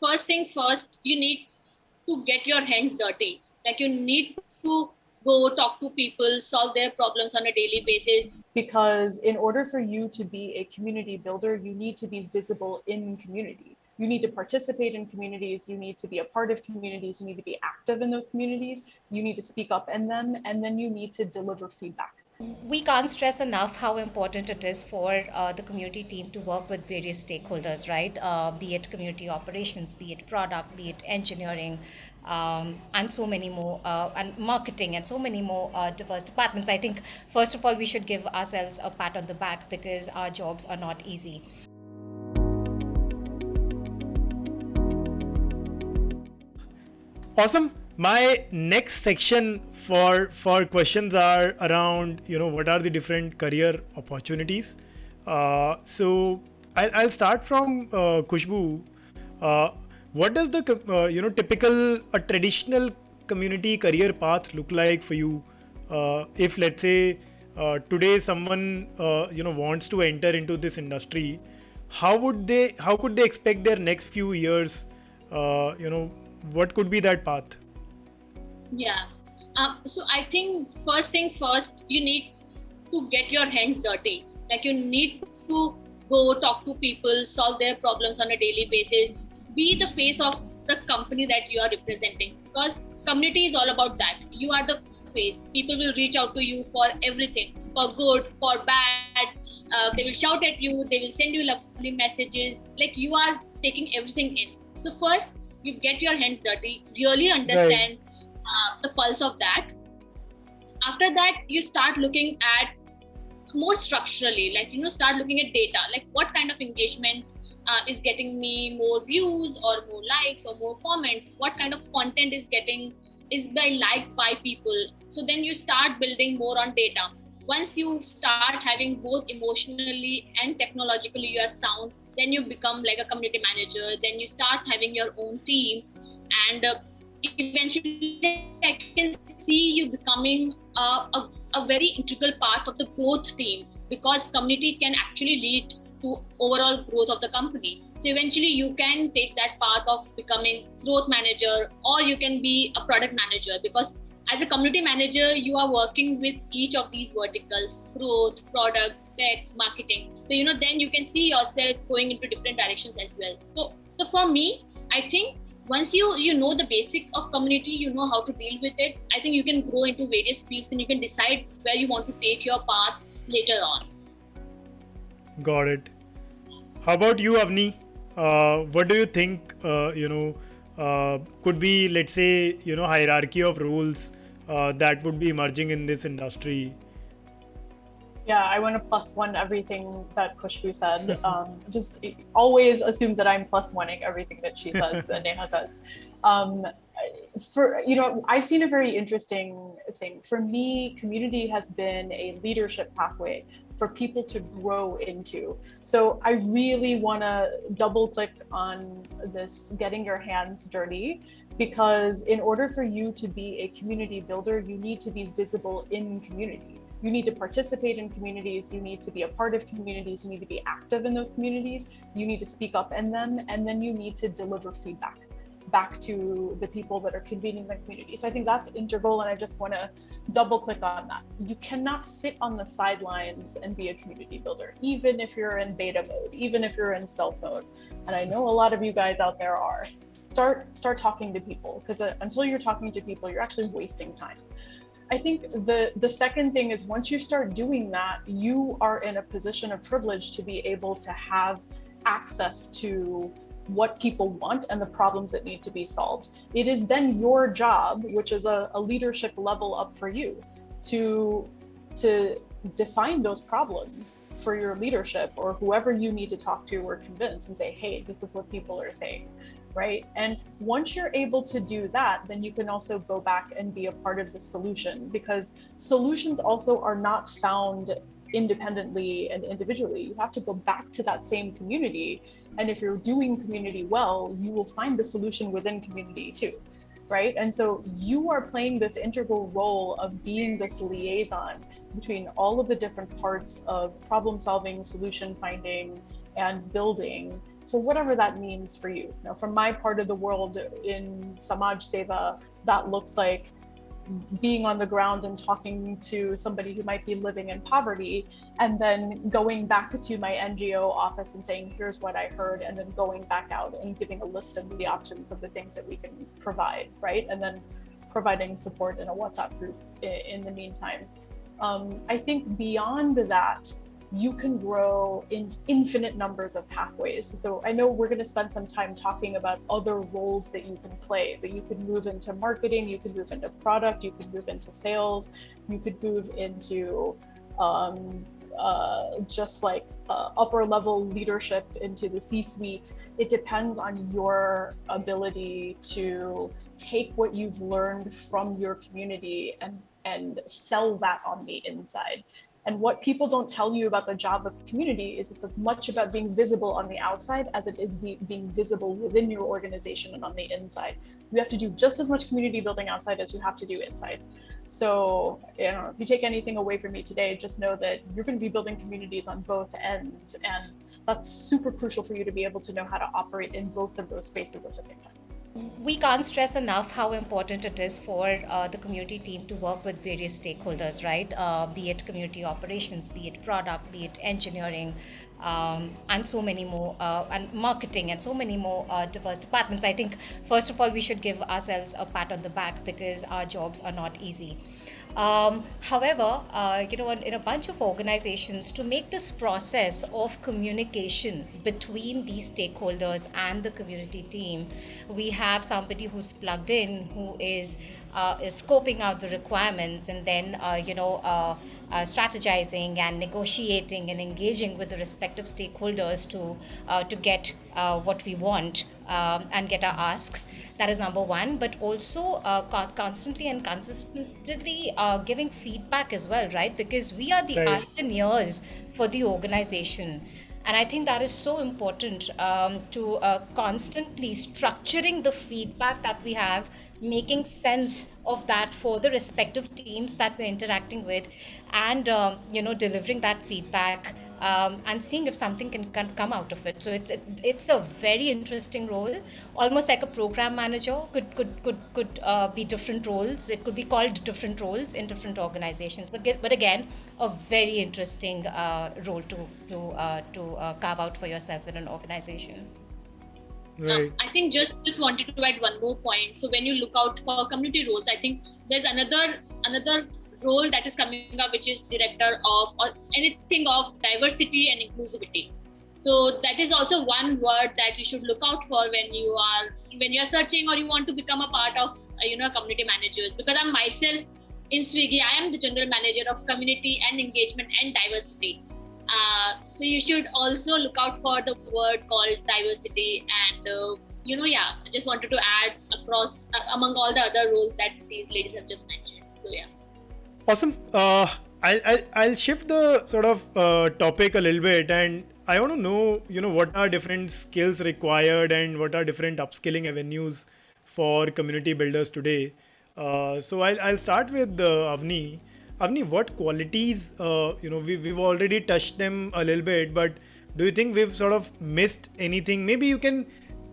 first thing first, you need to get your hands dirty. Like, you need to go talk to people, solve their problems on a daily basis. Because in order for you to be a community builder, you need to be visible in community. You need to participate in communities, you need to be a part of communities, you need to be active in those communities, you need to speak up in them, and then you need to deliver feedback. We can't stress enough how important it is for the community team to work with various stakeholders, right? Be it community operations, be it product, be it engineering, and so many more, and marketing, and so many more diverse departments. I think, first of all, we should give ourselves a pat on the back because our jobs are not easy. Awesome. My next section for questions are around, what are the different career opportunities. So I'll start from Khushboo. What does the typical a traditional community career path look like for you? If, let's say, today someone wants to enter into this industry, how could they expect their next few years? What could be that path? Yeah. So I think first thing first, you need to get your hands dirty. Like, you need to go talk to people, solve their problems on a daily basis, be the face of the company that you are representing. Because community is all about that. You are the face. People will reach out to you for everything, for good, for bad. They will shout at you. They will send you lovely messages. Like, you are taking everything in. So first, you get your hands dirty, really understand the pulse of that. After that, you start looking at more structurally, like, start looking at data, like what kind of engagement is getting me more views or more likes or more comments, what kind of content is by liked by people. So then you start building more on data. Once you start having both emotionally and technologically you are sound, then you become like a community manager, then you start having your own team, and eventually I can see you becoming a very integral part of the growth team, because community can actually lead to overall growth of the company. So eventually you can take that path of becoming growth manager, or you can be a product manager, because as a community manager you are working with each of these verticals: growth, product, tech, marketing. So then you can see yourself going into different directions as well. So for me, I think once you know the basic of community, you know how to deal with it, I think you can grow into various fields and you can decide where you want to take your path later on. Got it. How about you, Avni? What do you think, could be, let's say, hierarchy of roles that would be emerging in this industry? Yeah, I want to plus one everything that Khushboo said. Just always assumes that I'm plus oneing everything that she says and Neha says. I've seen a very interesting thing. For me, community has been a leadership pathway for people to grow into. So I really want to double click on this getting your hands dirty, because in order for you to be a community builder, you need to be visible in community. You need to participate in communities, you need to be a part of communities, you need to be active in those communities, you need to speak up in them, and then you need to deliver feedback back to the people that are convening the community. So I think that's integral, and I just want to double click on that. You cannot sit on the sidelines and be a community builder, even if you're in beta mode, even if you're in stealth mode. And I know a lot of you guys out there are. Start talking to people, because until you're talking to people, you're actually wasting time. I think the second thing is, once you start doing that, you are in a position of privilege to be able to have access to what people want and the problems that need to be solved. It is then your job, which is a leadership level up for you, to define those problems for your leadership or whoever you need to talk to or convince, and say, hey, this is what people are saying. Right? And once you're able to do that, then you can also go back and be a part of the solution, because solutions also are not found independently and individually. You have to go back to that same community. And if you're doing community well, you will find the solution within community too. Right? And so you are playing this integral role of being this liaison between all of the different parts of problem solving, solution finding, and building for whatever that means for you. Now, from my part of the world in Samaj Seva, that looks like being on the ground and talking to somebody who might be living in poverty, and then going back to my NGO office and saying, here's what I heard, and then going back out and giving a list of the options of the things that we can provide, right? And then providing support in a WhatsApp group in the meantime. I think beyond that, you can grow in infinite numbers of pathways. So I know we're going to spend some time talking about other roles that you can play, but you could move into marketing, you could move into product, you could move into sales, you could move into just like upper level leadership into the C-suite. It depends on your ability to take what you've learned from your community and sell that on the inside. And what people don't tell you about the job of community is it's as much about being visible on the outside as it is being visible within your organization and on the inside. You have to do just as much community building outside as you have to do inside. So, you know, if you take anything away from me today, just know that you're going to be building communities on both ends. And that's super crucial for you to be able to know how to operate in both of those spaces at the same time. We can't stress enough how important it is for the community team to work with various stakeholders, right? Be it community operations, be it product, be it engineering, and so many more, and marketing, and so many more diverse departments. I think, first of all, we should give ourselves a pat on the back because our jobs are not easy. However, in a bunch of organizations, to make this process of communication between these stakeholders and the community team, we have somebody who's plugged in, who is scoping out the requirements, and then strategizing and negotiating and engaging with the respective stakeholders to get what we want and get our asks. That is number one. But also constantly and consistently giving feedback as well, right? Because we are the eyes and ears for the organization. And I think that is so important to constantly structuring the feedback that we have, making sense of that for the respective teams that we're interacting with, and delivering that feedback and seeing if something can come out of it. So it's a very interesting role, almost like a program manager. Could be different roles. It could be called different roles in different organizations. But again, a very interesting role to carve out for yourself in an organization. Right. I think just wanted to add one more point. So when you look out for community roles, I think there's another role that is coming up, which is director of or anything of diversity and inclusivity. So that is also one word that you should look out for when you're searching or you want to become a part of community managers. Because I'm myself in Swiggy, I am the general manager of community and engagement and diversity. So you should also look out for the word called diversity, and I just wanted to add across among all the other roles that these ladies have just mentioned. So yeah. Awesome. I'll shift the sort of topic a little bit, and I want to know, what are different skills required and what are different upskilling avenues for community builders today. So I'll start with Avni. Avni, what qualities, we've already touched them a little bit, but do you think we've sort of missed anything? Maybe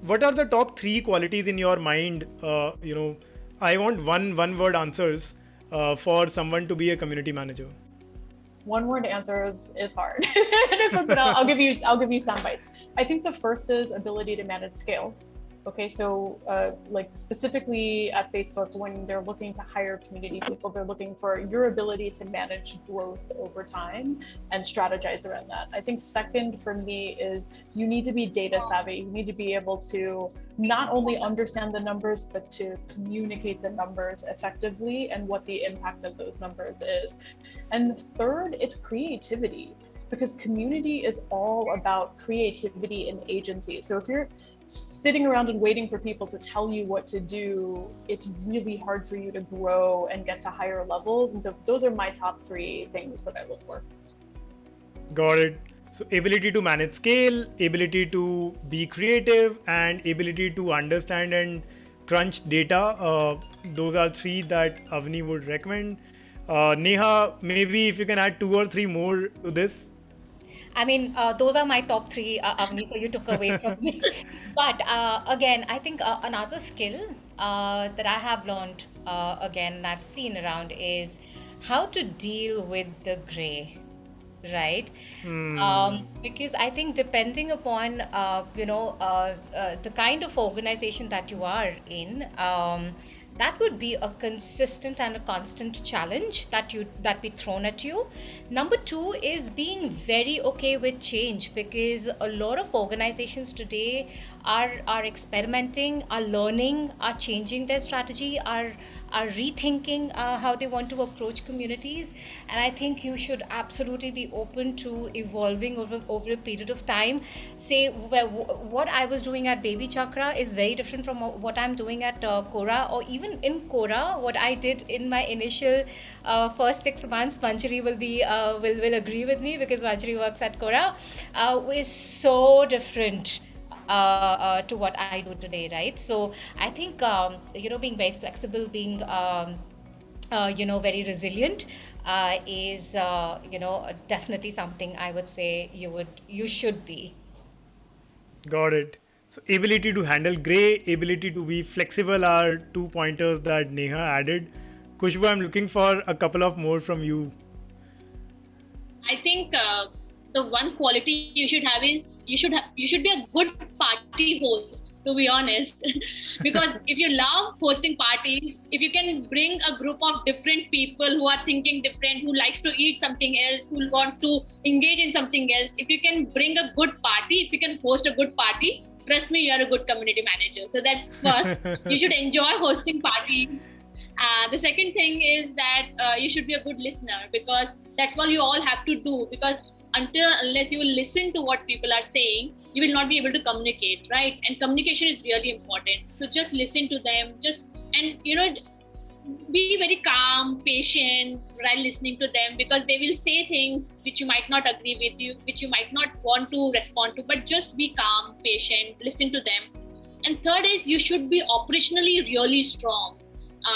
what are the top 3 qualities in your mind? I want one word answers for someone to be a community manager. One word answers is hard, but I'll give you sound bites. I think the first is ability to manage scale. Okay, so like specifically at Facebook, when they're looking to hire community people, they're looking for your ability to manage growth over time and strategize around that. I think second for me is you need to be data savvy. You need to be able to not only understand the numbers, but to communicate the numbers effectively and what the impact of those numbers is. And third, it's creativity, because community is all about creativity and agency. So if you're sitting around and waiting for people to tell you what to do, it's really hard for you to grow and get to higher levels. And so those are my top 3 things that I look for. Got it. So ability to manage scale, ability to be creative, and ability to understand and crunch data. Those are 3 that Avni would recommend. Neha, maybe if you can add 2 or 3 more to this. I mean, those are my top three, Avni, so you took away from me. But again, I think another skill that I have learned, again, and I've seen around is how to deal with the gray, right? Because I think depending upon the kind of organization that you are in, that would be a consistent and a constant challenge that be thrown at you. Number two is being very okay with change, because a lot of organizations today are experimenting, are learning, are changing their strategy, are rethinking how they want to approach communities. And I think you should absolutely be open to evolving over a period of time. Say, what I was doing at Baby Chakra is very different from what I'm doing at Kora, or even in Kora, what I did in my initial first 6 months. Manjari will agree with me, because Manjari works at Kora, is so different to what I do today, right? So I think being very flexible, being very resilient is definitely something I would say you should be. Got it. So ability to handle gray, ability to be flexible are 2 pointers that Neha added. Khushboo, I'm looking for a couple of more from you. I think the one quality you should have is you should be a good party host, to be honest. Because if you love hosting parties, if you can bring a group of different people who are thinking different, who likes to eat something else, who wants to engage in something else, if you can bring a good party, if you can host a good party, trust me, you are a good community manager. So that's first. You should enjoy hosting parties. The second thing is that you should be a good listener, because that's what you all have to do. Because unless you will listen to what people are saying, you will not be able to communicate, right? And communication is really important. So just listen to them, and be very calm, patient while listening to them, because they will say things which you might not agree with you, which you might not want to respond to, but just be calm, patient, listen to them. And third is you should be operationally really strong.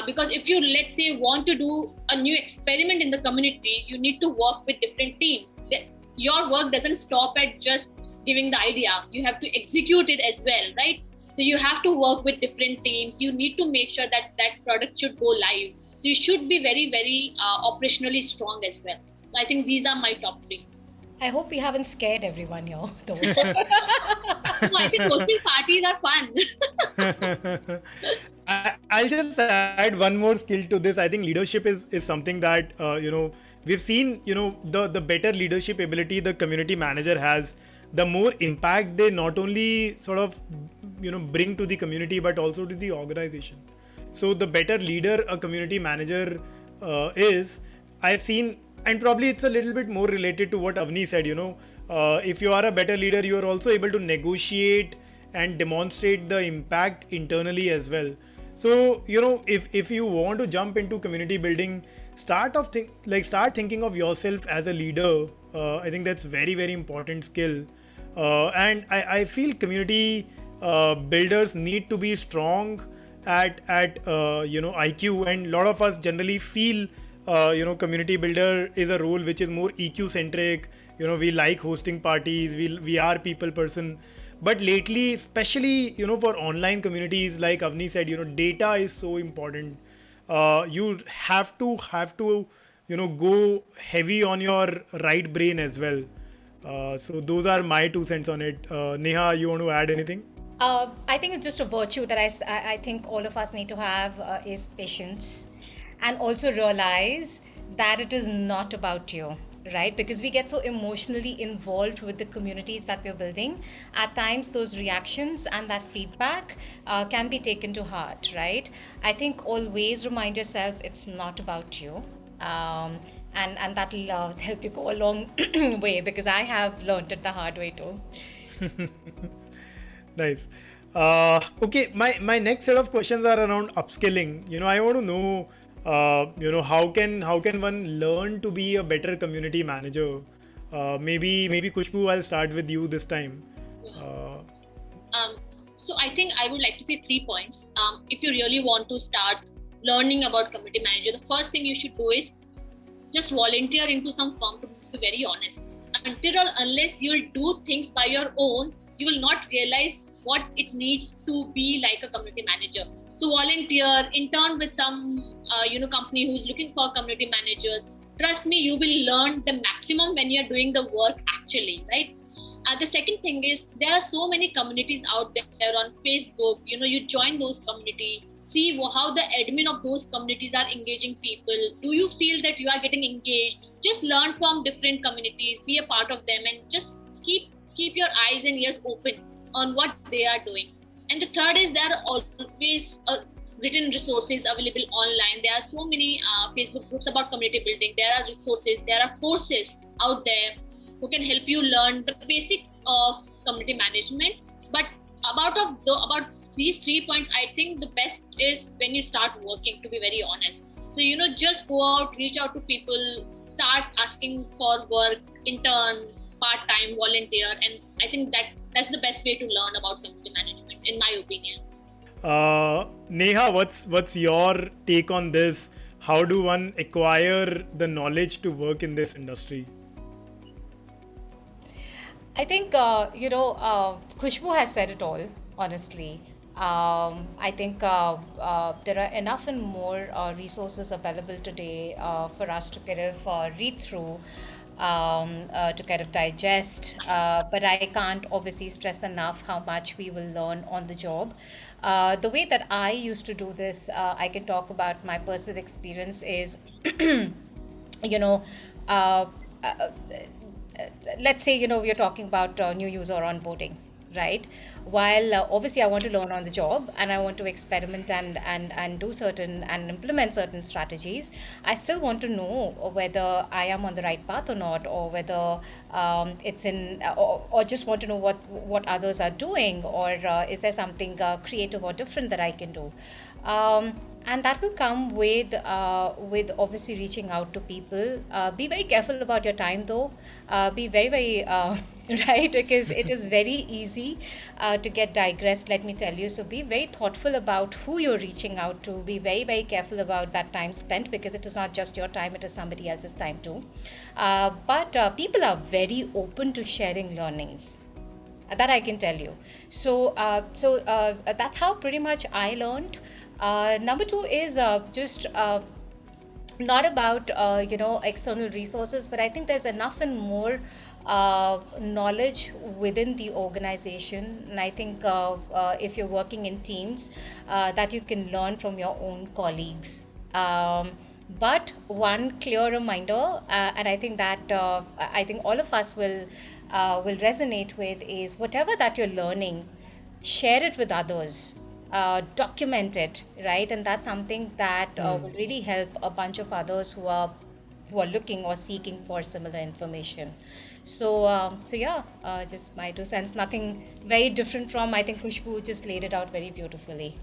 Because if you, let's say, want to do a new experiment in the community, you need to work with different teams. Your work doesn't stop at just giving the idea. You have to execute it as well, right? So you have to work with different teams. You need to make sure that that product should go live. So you should be very, very operationally strong as well. So I think these are my top three. I hope we haven't scared everyone here, though. So I think hosting parties are fun. I'll just add one more skill to this. I think leadership is something that we've seen. The better leadership ability the community manager has, the more impact they not only sort of bring to the community but also to the organization. So the better leader a community manager is, I've seen, and probably it's a little bit more related to what Avni said. If you are a better leader, you are also able to negotiate and demonstrate the impact internally as well. So if you want to jump into community building, start thinking of yourself as a leader. I think that's very, very important skill. And I feel community builders need to be strong at IQ, and a lot of us generally feel community builder is a role which is more EQ centric. We like hosting parties, we are people person. But lately, especially for online communities, like Avni said, data is so important. You have to go heavy on your right brain as well. So those are my 2 cents on it. Neha, you want to add anything? I think it's just a virtue that I think all of us need to have is patience, and also realize that it is not about you, right? Because we get so emotionally involved with the communities that we're building. At times, those reactions and that feedback can be taken to heart, right? I think always remind yourself it's not about you. And that'll help you go a long way, because I have learned it the hard way too. Nice. Okay, my next set of questions are around upskilling. I want to know, how can one learn to be a better community manager? Maybe Khushboo, I'll start with you this time. So I think I would like to say 3 points. If you really want to start learning about community manager, the first thing you should do is just volunteer into some firm, to be very honest. until or unless you'll do things by your own, you will not realize what it needs to be like a community manager. So volunteer, intern with some company who's looking for community managers. Trust me, you will learn the maximum when you're doing the work actually, right? The second thing is there are so many communities out there on Facebook. You join those community, see how the admin of those communities are engaging people. Do you feel that you are getting engaged? Just learn from different communities, be a part of them, and just keep your eyes and ears open on what they are doing. And the third is there are always written resources available online. There are so many Facebook groups about community building. There are resources, there are courses out there who can help you learn the basics of community management. But about these 3 points, I think the best is when you start working, to be very honest. So just go out, reach out to people, start asking for work, intern, part-time, volunteer, and I think that's the best way to learn about community management, in my opinion. Neha, what's your take on this? How do one acquire the knowledge to work in this industry? I think, Khushboo has said it all, honestly. I think there are enough and more resources available today for us to kind of read through, to kind of digest. But I can't obviously stress enough how much we will learn on the job. The way that I used to do this, I can talk about my personal experience is, you know, uh, uh, let's say we're talking about new user onboarding, right? While obviously I want to learn on the job and I want to experiment and do certain and implement certain strategies, I still want to know whether I am on the right path or not, or whether it's in or just want to know what others are doing, or is there something creative or different that I can do. And that will come with obviously reaching out to people. Be very careful about your time, though. Be very very right, because it is very easy to get digressed. Let me tell you. So be very thoughtful about who you're reaching out to. Be very very careful about that time spent, because it is not just your time; it is somebody else's time too. But people are very open to sharing learnings. That I can tell you. So that's how pretty much I learned. Number two is just not about external resources, but I think there's enough and more knowledge within the organization, and I think if you're working in teams, that you can learn from your own colleagues. But one clear reminder, and I think that I think all of us will resonate with, is whatever that you're learning, share it with others, document it, right? And that's something that will really help a bunch of others who are looking or seeking for similar information. So yeah, just my 2 cents. Nothing very different from, I think Khushboo just laid it out very beautifully.